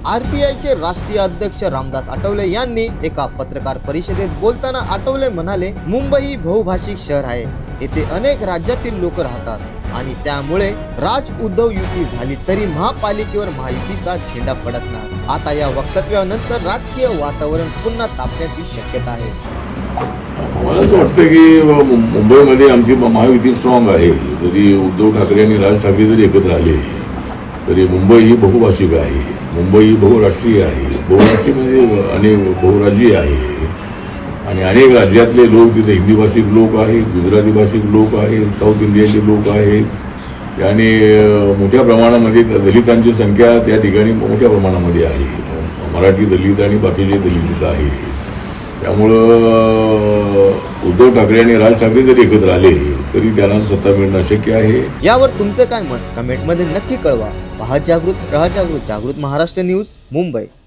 आरपीआयचे राष्ट्रीय अध्यक्ष रामदास आठवले यांनी एका पत्रकार परिषदेत बोलताना आठवले म्हणाले, मुंबई ही बहुभाषिक शहर आहे, येथे अनेक राज्यातील लोक राहतात आणि त्यामुळे राज उद्धव युती झाली तरी महापालिकेवर महायुतीचा झेंडा फडकणार। आता या वक्तव्यानंतर राजकीय वातावरण पुन्हा तापण्याची शक्यता आहे। मला तर वाटतं की मुंबईमध्ये आमची महायुती स्ट्रॉंग आहे। जरी उद्धव ठाकरे आणि राज ठाकरे जरी एकत्र आले तरी मुंबई ही बहुभाषिक आहे, मुंबई ही बहुराष्ट्रीय आहे। बहुराष्ट्रीय म्हणजे अनेक बहुराज्यीय आहे आणि अनेक राज्यातले लोक तिथे हिंदी भाषिक लोक आहेत, गुजराती भाषिक लोक आहेत, साऊथ इंडियाचे लोक आहेत आणि मोठ्या प्रमाणामध्ये दलितांची संख्या त्या ठिकाणी मोठ्या प्रमाणामध्ये आहे। मराठी दलित आणि बाकीचे दलित आहेत। त्यामुळं उद्धव ठाकरे आणि राज ठाकरे जरी एकत्र आले तरी त्यांना सत्ता मिळणं शक्य आहे। यावर तुमचं काय मत कमेंटमध्ये नक्की कळवा। पाहत जागृत, रहा जागृत, जागृत महाराष्ट्र न्यूज, मुंबई।